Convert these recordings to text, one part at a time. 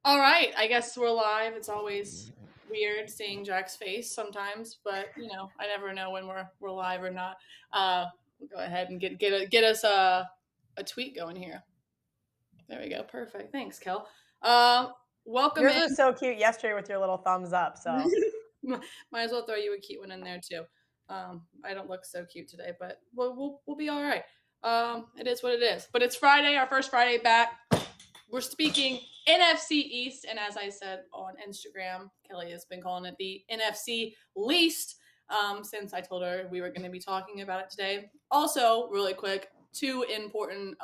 All right, I guess we're live. It's always weird seeing Jack's face sometimes, but I never know when we're live or not. We'll go ahead and get us a tweet going here. There we go. Perfect. Thanks, Kel. Um, welcome Yours in. was so cute yesterday with your little thumbs up. So Might as well throw you a cute one in there too. I don't look so cute today, but we'll be all right. It is what it is. But it's Friday, our first Friday back. We're speaking NFC East, and as I said on Instagram, Kelly has been calling it the NFC least since I told her we were going to be talking about it today. Also, really quick, two important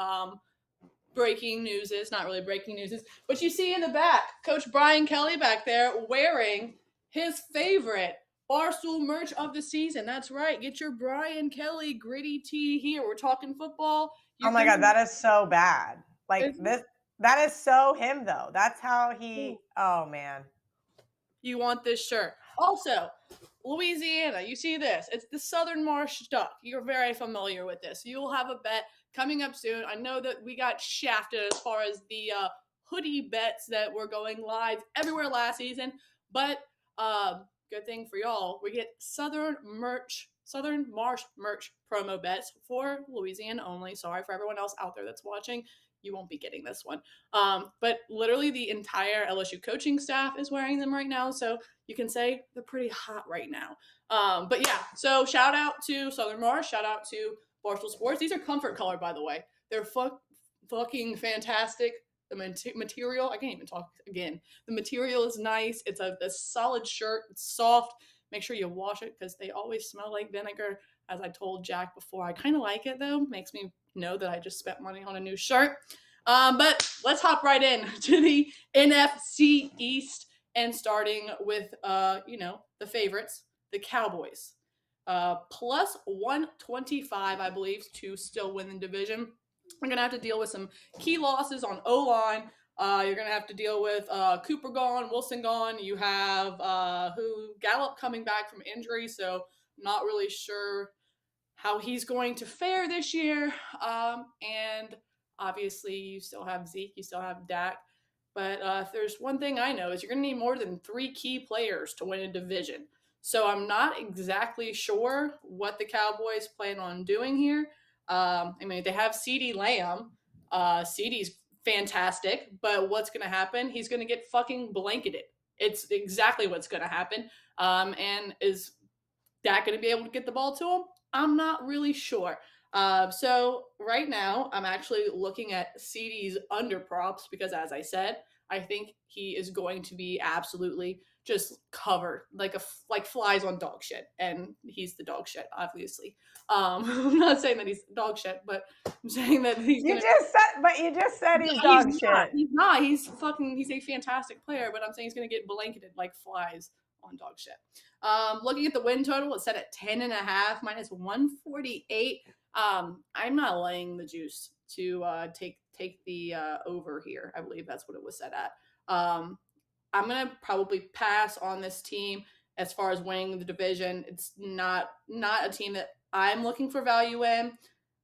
breaking news is not really breaking news is, but you see in the back, Coach Brian Kelly back there wearing his favorite Barstool merch of the season. That's right. Get your Brian Kelly gritty tee here. We're talking football. oh You're my gonna. god, that is so bad. Like this that is so him though. That's how he oh man. You want this shirt. Also, Louisiana, you see this. It's the Southern Marsh Duck. You're very familiar with this. You'll have a bet coming up soon. I know that we got shafted as far as the hoodie bets that were going live everywhere last season, but good thing for y'all, we get Southern Marsh merch promo bets for Louisiana only. Sorry for everyone else out there that's watching. You won't be getting this one. But literally the entire LSU coaching staff is wearing them right now. So you can say they're pretty hot right now. But yeah, so shout out to Southern Marsh. Shout out to Barstool Sports. These are comfort color, by the way. They're fucking fantastic. The material, I can't even talk again. The material is nice. It's a solid shirt. It's soft. Make sure you wash it because they always smell like vinegar. As I told Jack before, I kind of like it though. Makes me know that I just spent money on a new shirt. But let's hop right in to the NFC East and starting with the favorites, the Cowboys. Plus 125, I believe, to still win the division. We're gonna have to deal with some key losses on O line. You're gonna have to deal with Cooper gone, Wilson gone. You have who Gallup coming back from injury, so not really sure how he's going to fare this year. And obviously, you still have Zeke, you still have Dak. But if there's one thing I know is you're going to need more than three key players to win a division. So I'm not exactly sure what the Cowboys plan on doing here. I mean, they have CeeDee Lamb. CeeDee's fantastic, but what's going to happen? He's going to get fucking blanketed. It's exactly what's going to happen. And is Dak going to be able to get the ball to him? I'm not really sure. So right now, I'm actually looking at CD's under props because, as I said, I think he is going to be absolutely just covered like flies on dog shit, and he's the dog shit, obviously. I'm not saying that he's dog shit, but I'm saying that he's gonna. You just said he's No, he's dog not. shit. He's not. He's a fantastic player, but I'm saying he's gonna get blanketed like flies on dog shit. Looking at the win total, it's set at 10.5 minus 148. I'm not laying the juice to take the over here. I believe that's what it was set at. I'm gonna probably pass on this team as far as winning the division. It's not a team that I'm looking for value in.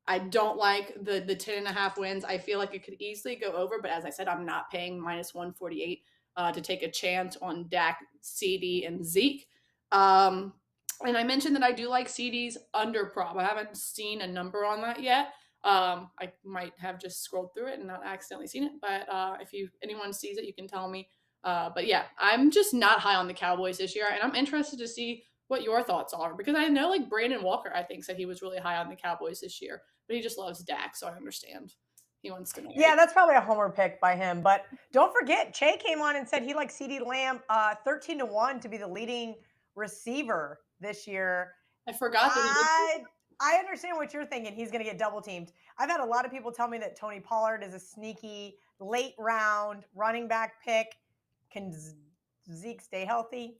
I don't like the 10.5 wins. I feel like it could easily go over, but as I said, I'm not paying minus 148 to take a chance on Dak, CD, and Zeke. And I mentioned that I do like CD's under prop. I haven't seen a number on that yet. I might have just scrolled through it and not accidentally seen it, but if anyone sees it, you can tell me. But yeah, I'm just not high on the Cowboys this year, and I'm interested to see what your thoughts are because I know like Brandon Walker, I think said he was really high on the Cowboys this year, but he just loves Dak, so I understand he wants to marry. Yeah, that's probably a homer pick by him. But don't forget, Che came on and said he likes CD Lamb 13-1 to be the leading receiver this year. I forgot that he did. I understand what you're thinking. He's going to get double teamed. I've had a lot of people tell me that Tony Pollard is a sneaky late round running back pick. Can Zeke stay healthy?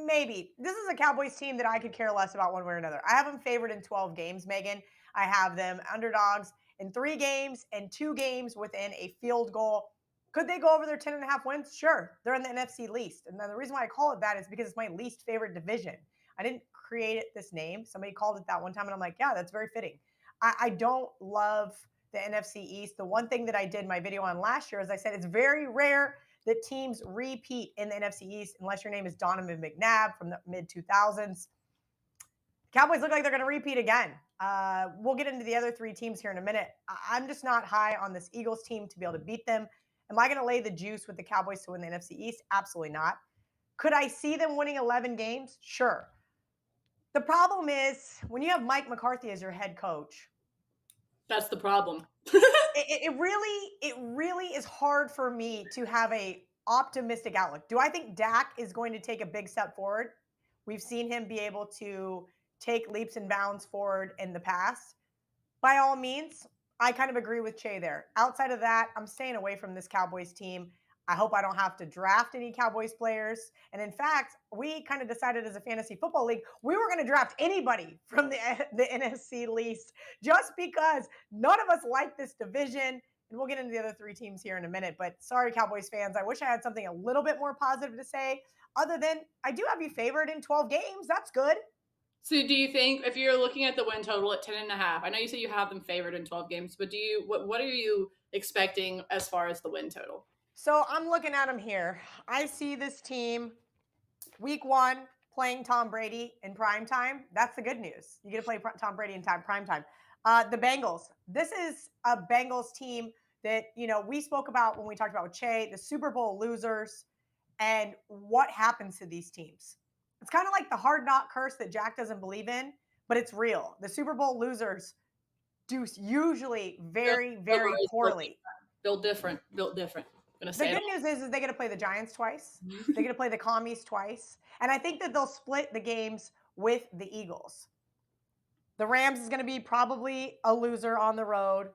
Maybe. This is a Cowboys team that I could care less about one way or another. I have them favored in 12 games, Megan. I have them underdogs in 3 games and 2 games within a field goal. Could they go over their 10.5 wins? Sure. They're in the NFC least. And then the reason why I call it that is because it's my least favorite division. I didn't create it this name. Somebody called it that one time, and I'm like, yeah, that's very fitting. I don't love the NFC East. The one thing that I did my video on last year is I said it's very rare that teams repeat in the NFC East unless your name is Donovan McNabb from the mid 2000s. Cowboys look like they're going to repeat again. We'll get into the other three teams here in a minute. I'm just not high on this Eagles team to be able to beat them. Am I going to lay the juice with the Cowboys to win the NFC East? Absolutely not. Could I see them winning 11 games? Sure. The problem is when you have Mike McCarthy as your head coach. That's the problem. it really is hard for me to have a optimistic outlook. Do I think Dak is going to take a big step forward? We've seen him be able to take leaps and bounds forward in the past. By all means, I kind of agree with Che there. Outside of that, I'm staying away from this Cowboys team. I hope I don't have to draft any Cowboys players. And in fact, we kind of decided as a fantasy football league, we were going to draft anybody from the NFC least just because none of us like this division. And we'll get into the other three teams here in a minute. But sorry, Cowboys fans. I wish I had something a little bit more positive to say, other than I do have you favored in 12 games. That's good. So do you think if you're looking at the win total at 10.5, I know you say you have them favored in 12 games, but what are you expecting as far as the win total? So I'm looking at them here. I see this team week 1 playing Tom Brady in prime time. That's the good news. You get to play Tom Brady in prime time. The Bengals. This is a Bengals team that, we spoke about when we talked about with Che, the Super Bowl losers, and what happens to these teams. It's kind of like the hard knock curse that Jack doesn't believe in, but it's real. The Super Bowl losers do usually very, very poorly. Built different. The good news is they get to play the Giants twice. They get to play the Commies twice. And I think that they'll split the games with the Eagles. The Rams is going to be probably a loser on the road.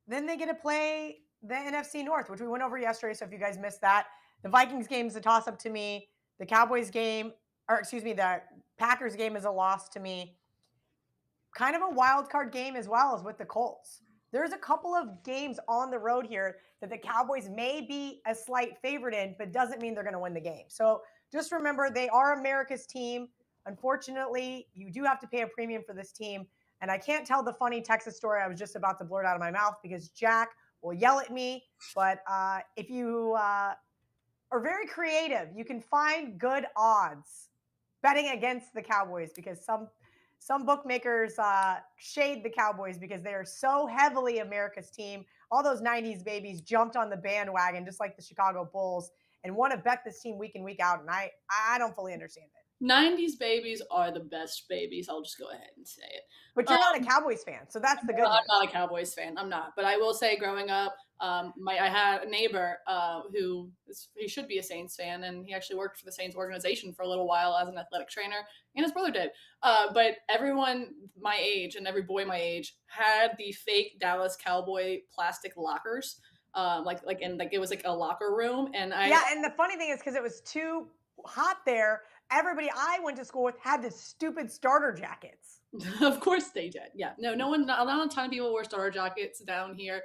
Then they get to play the NFC North, which we went over yesterday. So if you guys missed that, the Vikings game is a toss-up to me. The Cowboys game, the Packers game is a loss to me. Kind of a wild card game as well as with the Colts. There's a couple of games on the road here that the Cowboys may be a slight favorite in, but doesn't mean they're going to win the game. So just remember, they are America's team. Unfortunately, you do have to pay a premium for this team. And I can't tell the funny Texas story I was just about to blurt out of my mouth because Jack will yell at me. But if you are very creative, you can find good odds betting against the Cowboys because some bookmakers shade the Cowboys because they are so heavily America's team. All those 90s babies jumped on the bandwagon just like the Chicago Bulls and want to bet this team week in, week out. And I don't fully understand it. 90s babies are the best babies. I'll just go ahead and say it. But you're not a Cowboys fan, so that's the good news. I'm not a Cowboys fan. I'm not. But I will say growing up, I had a neighbor he should be a Saints fan, and he actually worked for the Saints organization for a little while as an athletic trainer, and his brother did. But everyone my age and every boy my age had the fake Dallas Cowboy plastic lockers. It was like a locker room. And and the funny thing is because it was too hot there, everybody I went to school with had the stupid starter jackets. Of course they did. Yeah. No one, not a ton of people wear starter jackets down here.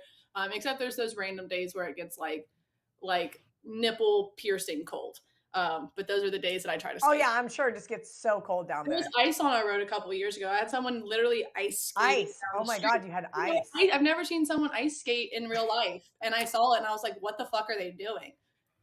Except there's those random days where it gets like nipple piercing cold. But those are the days that I try to stay. Oh yeah, I'm sure it just gets so cold down there. There was ice on our road a couple of years ago. I had someone literally ice skate. Ice. Oh my God, you had ice. I've never seen someone ice skate in real life. And I saw it and I was like, what the fuck are they doing?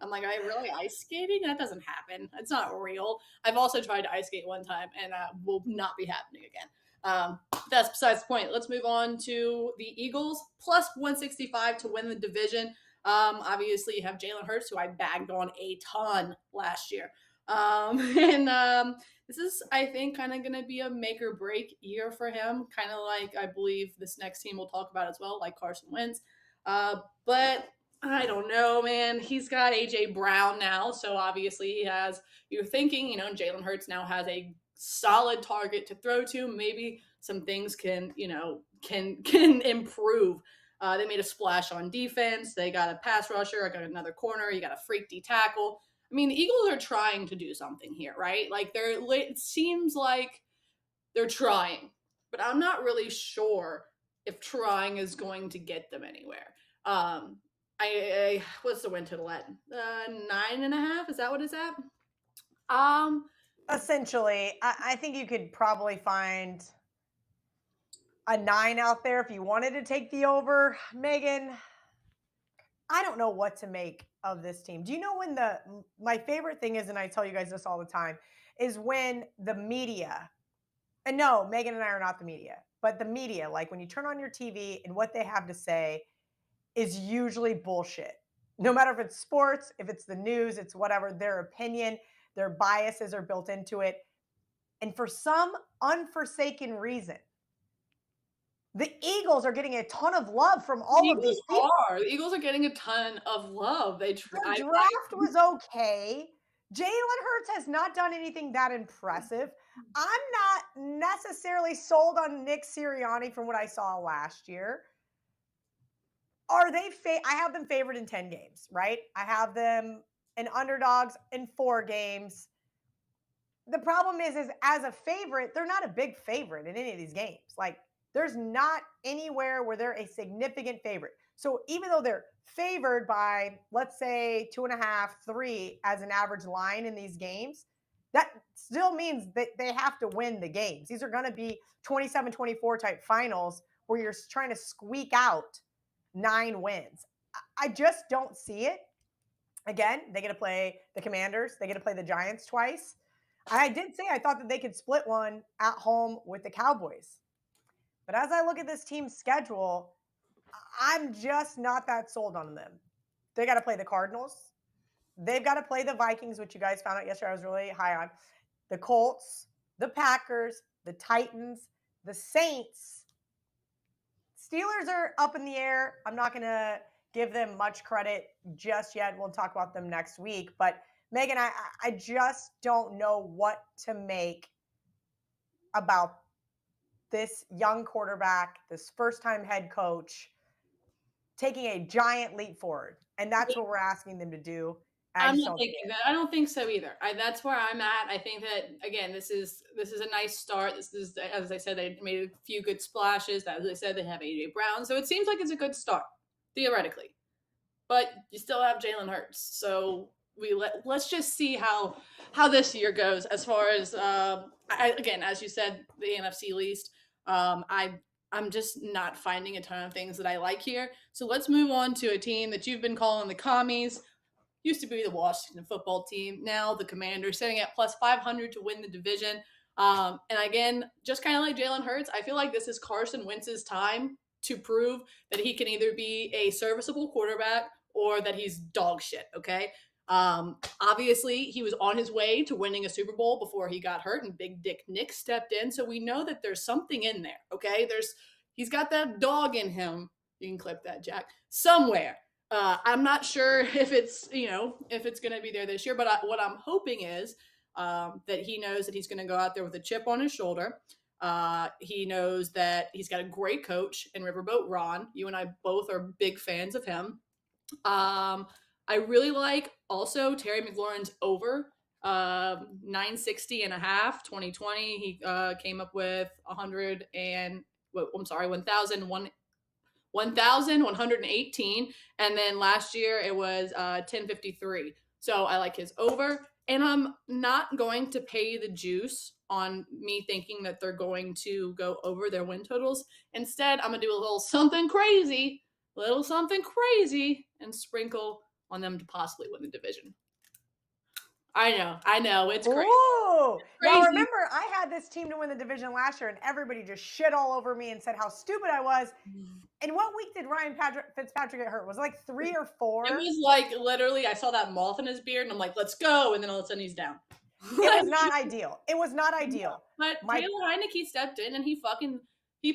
I'm like, are they really ice skating? That doesn't happen. It's not real. I've also tried to ice skate one time and will not be happening again. That's besides the point. Let's move on to the Eagles plus 165 to win the division. Obviously, you have Jalen Hurts, who I bagged on a ton last year. This is, I think, kind of going to be a make or break year for him. Kind of like I believe this next team we'll talk about as well, like Carson Wentz. But I don't know, man. He's got A.J. Brown now, so obviously you're thinking, Jalen Hurts now has a solid target to throw to. Maybe some things can improve. They made a splash on defense. They got a pass rusher. I got another corner. You got a freak D tackle. I mean, the Eagles are trying to do something here, right? Like it seems like they're trying, but I'm not really sure if trying is going to get them anywhere. What's the win total at? 9.5? Is that what it's at? Essentially, I think you could probably find a 9 out there if you wanted to take the over. Megan, I don't know what to make of this team. Do you know when my favorite thing is, and I tell you guys this all the time, is when the media, and no, Megan and I are not the media, but the media, like when you turn on your TV and what they have to say is usually bullshit. No matter if it's sports, if it's the news, it's whatever, their opinion, their biases are built into it. And for some unforsaken reason, the Eagles are getting a ton of love from The all of these people. The Eagles are getting a ton of love. The draft was okay. Jalen Hurts has not done anything that impressive. I'm not necessarily sold on Nick Sirianni from what I saw last year. Are they I have them favored in 10 games, right? I have them in underdogs in 4 games. The problem is as a favorite, they're not a big favorite in any of these games. Like there's not anywhere where they're a significant favorite. So even though they're favored by, let's say, 2.5, 3 as an average line in these games, that still means that they have to win the games. These are going to be 27-24 type finals where you're trying to squeak out 9 wins. I just don't see it. Again, they get to play the Commanders. They get to play the Giants twice. I did say I thought that they could split one at home with the Cowboys. But as I look at this team's schedule, I'm just not that sold on them. They got to play the Cardinals. They've got to play the Vikings, which you guys found out yesterday I was really high on. The Colts, the Packers, the Titans, the Saints. Steelers are up in the air. I'm not going to give them much credit just yet. We'll talk about them next week. But Megan, I just don't know what to make about this young quarterback, this first-time head coach, taking a giant leap forward. And that's what we're asking them to do. I'm not thinking that. I don't think so either. That's where I'm at. I think that again, this is a nice start. This is, as I said, they made a few good splashes. As I said, they have AJ Brown, so it seems like it's a good start theoretically. But you still have Jalen Hurts, so let's just see how this year goes. As far as again, as you said, the NFC least. I'm just not finding a ton of things that I like here. So let's move on to a team that you've been calling the commies. Used to be the Washington football team. Now the Commanders, sitting at plus 500 to win the division. And again, just kind of like Jalen Hurts, I feel like this is Carson Wentz's time to prove that he can either be a serviceable quarterback or that he's dog shit. Okay. Obviously, he was on his way to winning a Super Bowl before he got hurt, and Big Dick Nick stepped in. So we know that there's something in there. Okay. He's got that dog in him. You can clip that, Jack, somewhere. I'm not sure if it's going to be there this year, but what I'm hoping is that he knows that he's going to go out there with a chip on his shoulder. He knows that he's got a great coach in Riverboat Ron. You and I both are big fans of him. I really like also Terry McLaurin's over 960 and a half 2020. He came up with 1,118, and then last year it was 1053. So I like his over, and I'm not going to pay the juice on me thinking that they're going to go over their win totals. Instead, I'm gonna do a little something crazy, and sprinkle on them to possibly win the division. I know, it's crazy. Ooh. Now remember, I had this team to win the division last year, and everybody just shit all over me and said how stupid I was. And what week did Ryan Fitzpatrick get hurt? Was it like 3 or 4? It was like literally, I saw that moth in his beard, and I'm like, let's go. And then all of a sudden, he's down. It was not ideal. It was not ideal. But Taylor Heineke stepped in, and he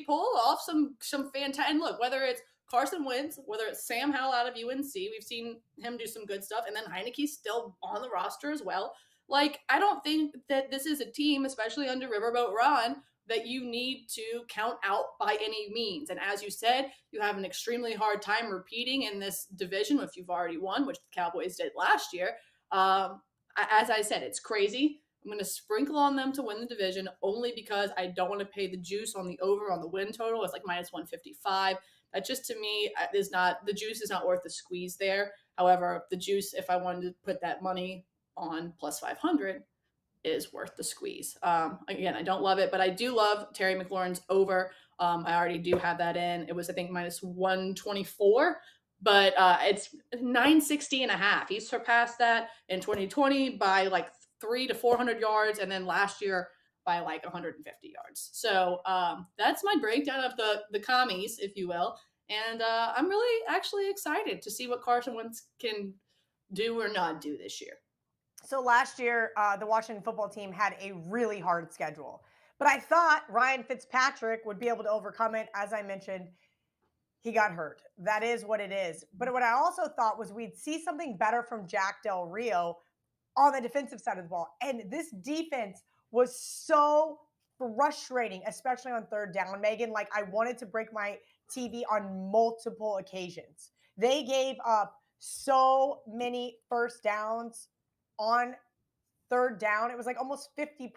pulled off some fantastic. And look, whether it's Carson Wentz, whether it's Sam Howell out of UNC, we've seen him do some good stuff, and then Heineke's still on the roster as well. Like, I don't think that this is a team, especially under Riverboat Ron, that you need to count out by any means. And as you said, you have an extremely hard time repeating in this division if you've already won, which the Cowboys did last year. As I said, it's crazy. I'm going to sprinkle on them to win the division only because I don't want to pay the juice on the over on the win total. It's like minus 155. That just, to me, the juice is not worth the squeeze there. However, the juice, if I wanted to put that money on plus 500, is worth the squeeze. Again, I don't love it, but I do love Terry McLaurin's over. I already do have that in. It was, I think, minus 124 but it's 960 and a half. He surpassed that in 2020 by like 300 to 400 yards, and then last year by like 150 yards. So that's my breakdown of the commies, if you will. And I'm really actually excited to see what Carson Wentz can do or not do this year. So last year, the Washington football team had a really hard schedule, but I thought Ryan Fitzpatrick would be able to overcome it. As I mentioned, he got hurt. That is what it is. But what I also thought was we'd see something better from Jack Del Rio on the defensive side of the ball. And this defense was so frustrating, especially on third down, Megan. Like I wanted to break my TV on multiple occasions. They gave up so many first downs on third down. It was like almost 50%.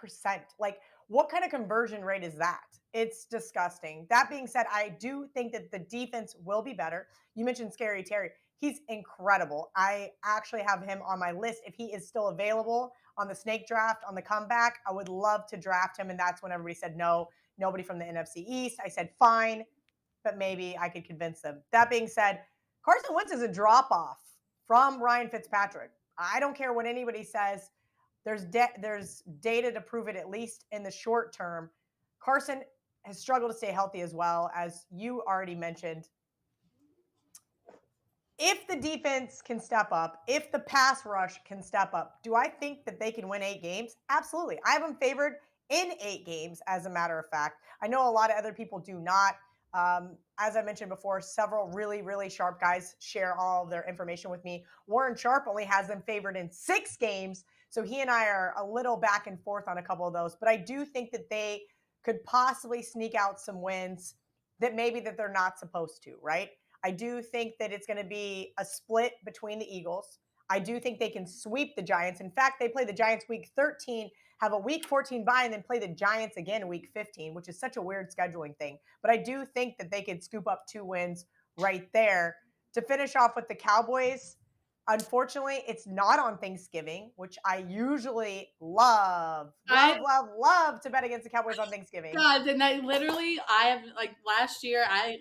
Like, what kind of conversion rate is that? It's disgusting. That being said, I do think that the defense will be better. You mentioned Scary Terry. He's incredible. I actually have him on my list. If he is still available on the snake draft, on the comeback, I would love to draft him. And that's when everybody said no, nobody from the NFC East. I said, fine, but maybe I could convince them. That being said, Carson Wentz is a drop off from Ryan Fitzpatrick. I don't care what anybody says. There's data to prove it, at least in the short term. Carson has struggled to stay healthy as well, as you already mentioned. If the defense can step up, if the pass rush can step up, do I think that they can win 8 games? Absolutely. I have them favored in 8 games, as a matter of fact. I know a lot of other people do not. As I mentioned before, several really, really sharp guys share all of their information with me. Warren Sharp only has them favored in 6 games. So he and I are a little back and forth on a couple of those. But I do think that they could possibly sneak out some wins that maybe that they're not supposed to, right? I do think that it's going to be a split between the Eagles. I do think they can sweep the Giants. In fact, they play the Giants week 13, have a week 14 bye, and then play the Giants again week 15, which is such a weird scheduling thing. But I do think that they could scoop up 2 wins right there. To finish off with the Cowboys, unfortunately, it's not on Thanksgiving, which I usually love, I love, love, love to bet against the Cowboys on Thanksgiving. God, and I have like last year, I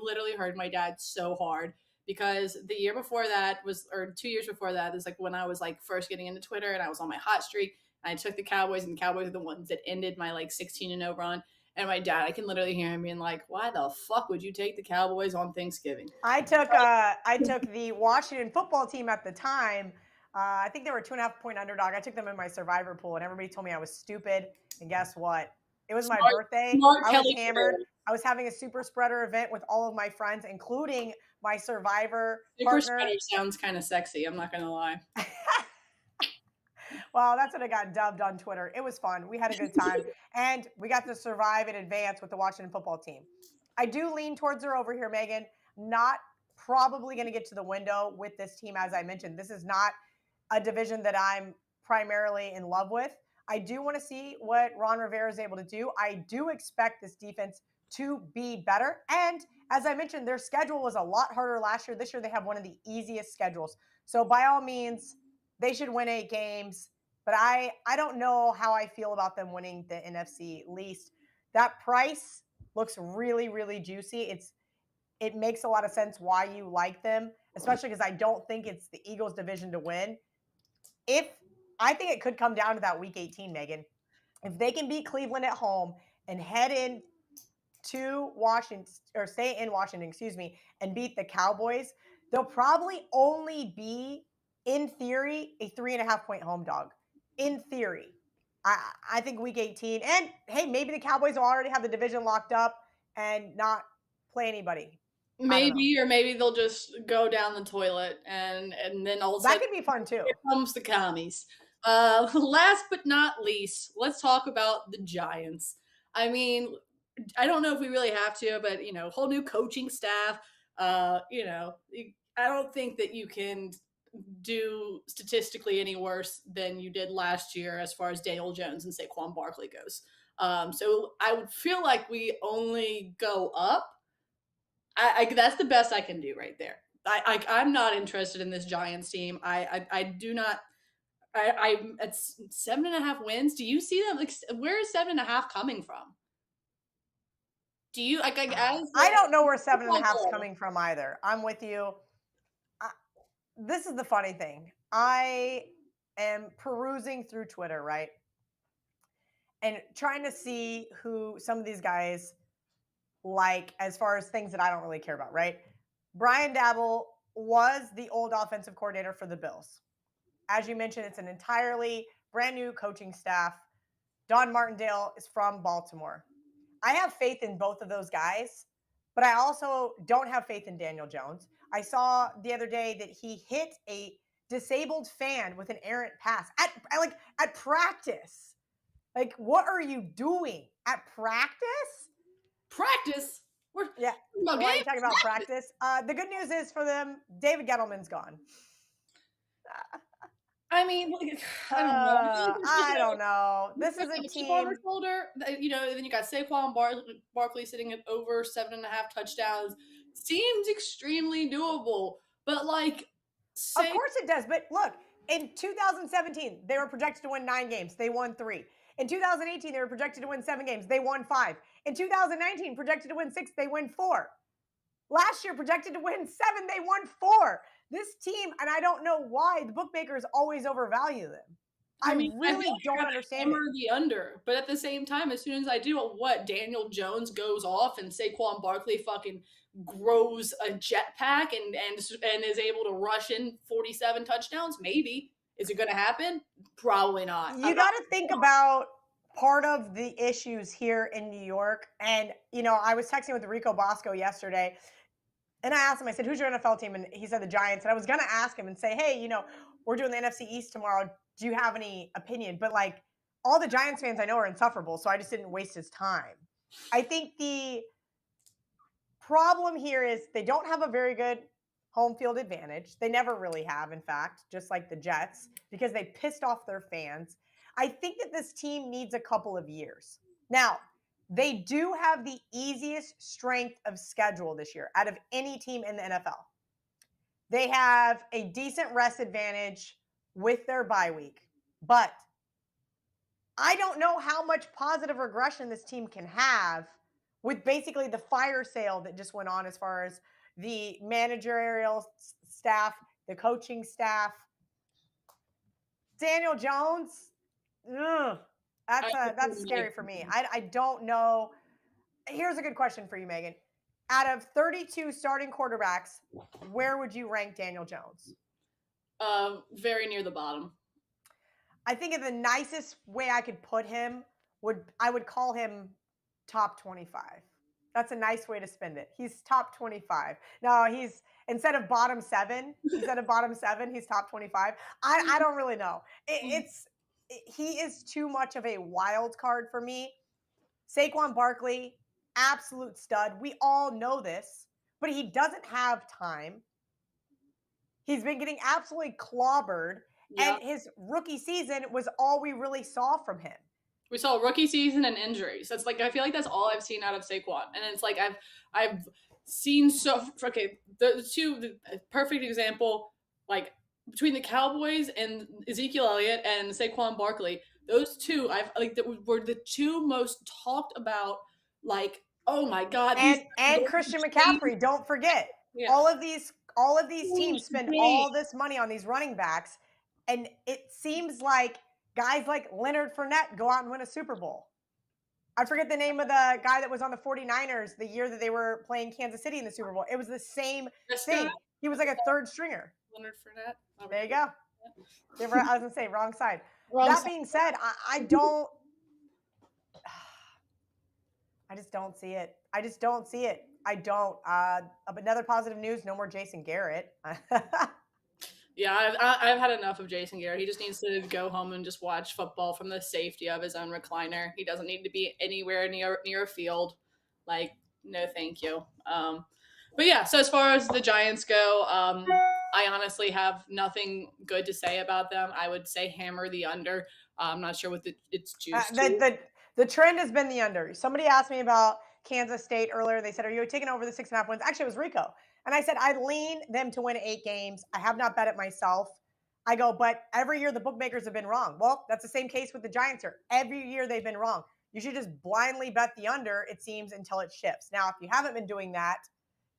literally heard my dad so hard because the year before that was, or 2 years before that, is like when I was like first getting into Twitter and I was on my hot streak. And I took the Cowboys, and the Cowboys are the ones that ended my like 16-0 run. And my dad, I can literally hear him being like, "Why the fuck would you take the Cowboys on Thanksgiving?" I took the Washington football team at the time. I think they were 2.5 point underdog. I took them in my survivor pool, and everybody told me I was stupid. And guess what? It was my Smart, birthday. smart I was Kelly. hammered. I was having a super spreader event with all of my friends, including my survivor Super partner. spreader sounds kind of sexy. I'm not gonna lie. Well, that's what I got dubbed on Twitter. It was fun. We had a good time, and we got to survive in advance with the Washington football team. I do lean towards her over here, Megan. Not probably going to get to the window with this team, as I mentioned. This is not a division that I'm primarily in love with. I do want to see what Ron Rivera is able to do. I do expect this defense to be better. And as I mentioned, their schedule was a lot harder last year. This year, they have one of the easiest schedules. So by all means, they should win 8 games. But I don't know how I feel about them winning the NFC least. That price looks really, really juicy. It makes a lot of sense why you like them, especially because I don't think it's the Eagles' division to win. If I think it could come down to that week 18, Megan. If they can beat Cleveland at home and head in to Washington, or stay in Washington, excuse me, and beat the Cowboys, they'll probably only be, in theory, a 3.5 point home dog. In theory. I think week 18. And hey, maybe the Cowboys will already have the division locked up and not play anybody. I don't know. Maybe, or maybe they'll just go down the toilet, and then all of a That sudden could be fun too. here comes the commies. Last but not least, let's talk about the Giants. I mean, I don't know if we really have to, but whole new coaching staff. I don't think that you can do statistically any worse than you did last year as far as Daniel Jones and Saquon Barkley goes. So I would feel like we only go up. That's the best I can do right there. I'm not interested in this Giants team. I do not. It's 7.5 wins. Do you see that? Like, where is 7.5 coming from? Do you like as I the don't know where seven and a football half's girl? coming from either. I'm with you. I, this is the funny thing. I am perusing through Twitter, right? And trying to see who some of these guys like as far as things that I don't really care about, right? Brian Dabble was the old offensive coordinator for the Bills. As you mentioned, it's an entirely brand new coaching staff. Don Martindale is from Baltimore. I have faith in both of those guys, but I also don't have faith in Daniel Jones. I saw the other day that he hit a disabled fan with an errant pass at practice. Like, what are you doing at practice? Practice. We're Yeah. talking about Why are game you talking about practice? The good news is for them, David Gettleman's gone. I mean, like, I don't know. I feel like there's I don't know. just This is a a chip on her team. shoulder. Then you got Saquon Barkley sitting at over 7.5 touchdowns. Seems extremely doable, but like, Of say course it does. But look, in 2017, they were projected to win 9 games. They won 3. In 2018, they were projected to win 7 games. They won 5. In 2019, projected to win 6. They win 4. Last year, projected to win 7. They won 4. This team, and I don't know why, the bookmakers always overvalue them. I I mean, I feel really like you're don't gonna understand hammer it. the under, but at the same time, as soon as I do, what Daniel Jones goes off and Saquon Barkley fucking grows a jetpack and is able to rush in 47 touchdowns, maybe. Is it gonna happen? Probably not. You got to think about part of the issues here in New York. And, I was texting with Rico Bosco yesterday, and I asked him, I said, who's your NFL team? And he said the Giants. And I was going to ask him and say, hey, we're doing the NFC East tomorrow. Do you have any opinion? But like all the Giants fans I know are insufferable. So I just didn't waste his time. I think the problem here is they don't have a very good home field advantage. They never really have, in fact, just like the Jets, because they pissed off their fans. I think that this team needs a couple of years. Now, they do have the easiest strength of schedule this year out of any team in the NFL. They have a decent rest advantage with their bye week, but I don't know how much positive regression this team can have with basically the fire sale that just went on as far as the managerial staff, the coaching staff. Daniel Jones, ugh, I that's scary for me. I don't know. Here's a good question for you, Megan. Out of 32 starting quarterbacks, where would you rank Daniel Jones? Very near the bottom. I think the nicest way I could put him I would call him top 25. That's a nice way to spend it. He's top 25. No, instead of bottom 7, he's top 25. I don't really know. He is too much of a wild card for me. Saquon Barkley, absolute stud. We all know this, but he doesn't have time. He's been getting absolutely clobbered. Yeah. And his rookie season was all we really saw from him. We saw rookie season and injuries. That's like I feel like that's all I've seen out of Saquon, and it's like I've seen the perfect example like between the Cowboys and Ezekiel Elliott and Saquon Barkley. Those two were the two most talked about. Like, oh my god, And Christian McCaffrey, don't forget. Yeah. All of these teams spend all this money on these running backs, and it seems like guys like Leonard Fournette go out and win a Super Bowl. I forget the name of the guy that was on the 49ers the year that they were playing Kansas City in the Super Bowl. It was the same thing. He was like a third stringer. Leonard Fournette. There you go. I was going to say, wrong side. Being said, I just don't see it. I don't. Another positive news, no more Jason Garrett. Yeah, I've had enough of Jason Garrett. He just needs to go home and just watch football from the safety of his own recliner. He doesn't need to be anywhere near a field. Like, no, thank you. But yeah, so as far as the Giants go, I honestly have nothing good to say about them. I would say hammer the under. I'm not sure what it's juice to. The trend has been the under. Somebody asked me about Kansas State earlier. They said, are you taking over the 6.5 wins? Actually, it was Rico. And I said, I lean them to win 8 games. I have not bet it myself. I go, but every year the bookmakers have been wrong. Well, that's the same case with the Giants here. Every year they've been wrong. You should just blindly bet the under, it seems, until it shifts. Now, if you haven't been doing that,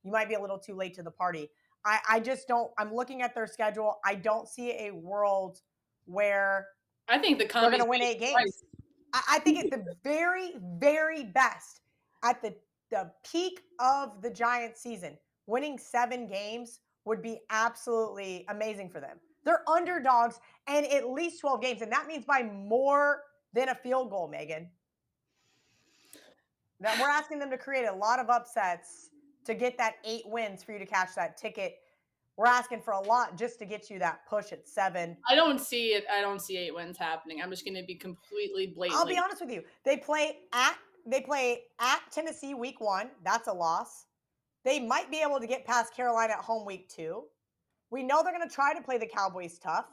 you might be a little too late to the party. I just don't, I'm looking at their schedule. I don't see a world where I think the they're going commies to win paid 8 the games. price. I think at the very, very best, at the peak of the Giants season, winning 7 games would be absolutely amazing for them. They're underdogs and at least 12 games. And that means by more than a field goal, Megan. That we're asking them to create a lot of upsets to get that 8 wins for you to cash that ticket. We're asking for a lot just to get you that push at 7. I don't see it. I don't see 8 wins happening. I'm just going to be completely I'll blatantly. be honest with you. They play at Tennessee week 1. That's a loss. They might be able to get past Carolina at home week 2. We know they're going to try to play the Cowboys tough.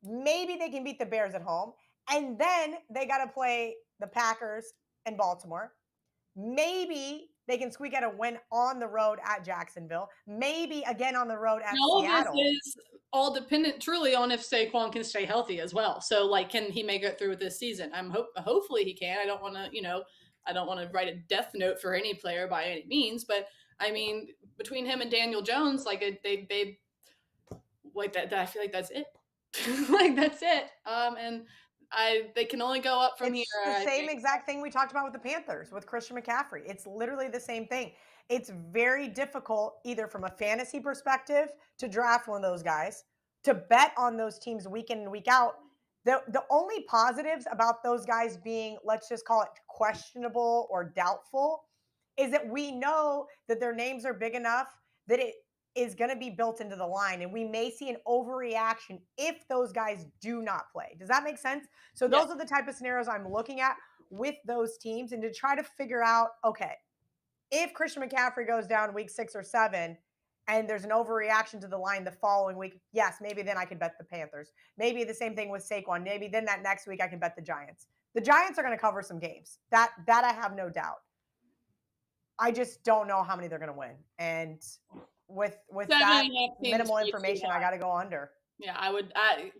Maybe they can beat the Bears at home. And then they got to play the Packers and Baltimore. Maybe they can squeak out a win on the road at Jacksonville. Maybe again on the road at All Seattle. this is all dependent truly on if Saquon can stay healthy as well. So, like, can he make it through this season? Hopefully he can. I don't want to, I don't want to write a death note for any player by any means, but I mean, between him and Daniel Jones, like they like that. I feel like that's it. Like that's it. And they can only go up from It's here. the same exact thing we talked about with the Panthers with Christian McCaffrey. It's literally the same thing. It's very difficult, either from a fantasy perspective, to draft one of those guys, to bet on those teams week in and week out. The only positives about those guys being, let's just call it questionable or doubtful, is that we know that their names are big enough that it is going to be built into the line. And we may see an overreaction if those guys do not play. Does that make sense? So those are the type of scenarios I'm looking at with those teams, and to try to figure out, okay, if Christian McCaffrey goes down week 6 or 7 and there's an overreaction to the line the following week, yes, maybe then I could bet the Panthers. Maybe the same thing with Saquon. Maybe then that next week I can bet the Giants. The Giants are going to cover some games. That I have no doubt. I just don't know how many they're going to win. And with that minimal information, I got to go under. Yeah,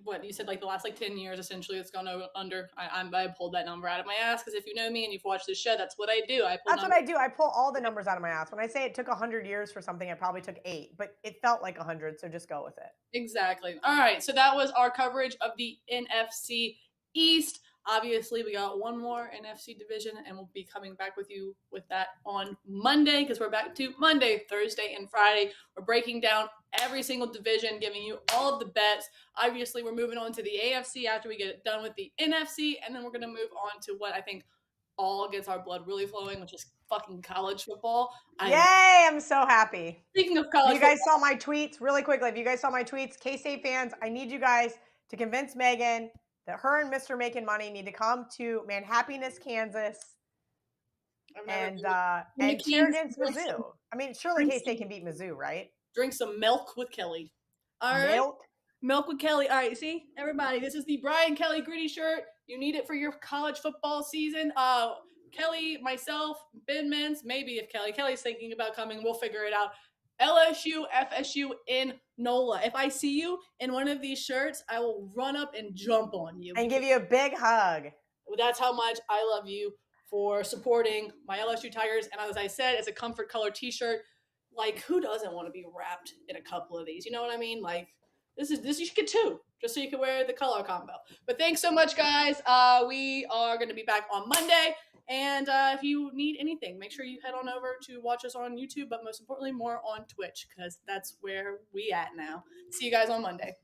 what you said, like the last 10 years, essentially, it's gone under. I pulled that number out of my ass because if you know me and you've watched this show, that's what I do. That's what I do. I pull all the numbers out of my ass. When I say it took 100 years for something, it probably took 8, but it felt like 100, so just go with it. Exactly. All right, so that was our coverage of the NFC East. Obviously, we got one more NFC division, and we'll be coming back with you with that on Monday because we're back to Monday, Thursday, and Friday. We're breaking down every single division, giving you all of the bets. Obviously, we're moving on to the AFC after we get done with the NFC, and then we're going to move on to what I think all gets our blood really flowing, which is fucking college football. Yay, I'm so happy. Speaking of college football. You guys saw my tweets, really quickly, if you guys saw my tweets, K-State fans, I need you guys to convince Megan that her and Mr. Making Money need to come to Manhappiness, Kansas, and cheer against Mizzou. I mean, surely K-State can beat Mizzou, right? Drink some milk with Kelly. All right. Milk with Kelly. All right, see, everybody, this is the Brian Kelly Gritty shirt. You need it for your college football season. Kelly, myself, Ben Mintz, maybe if Kelly's thinking about coming, we'll figure it out. LSU, FSU in NOLA. If I see you in one of these shirts, I will run up and jump on you. And give you a big hug. That's how much I love you for supporting my LSU Tigers. And as I said, it's a comfort color t-shirt. Like, who doesn't want to be wrapped in a couple of these? You know what I mean? Like, this you should get 2, just so you can wear the color combo. But thanks so much, guys. We are going to be back on Monday. And if you need anything, make sure you head on over to watch us on YouTube, but most importantly, more on Twitch, because that's where we at now. See you guys on Monday.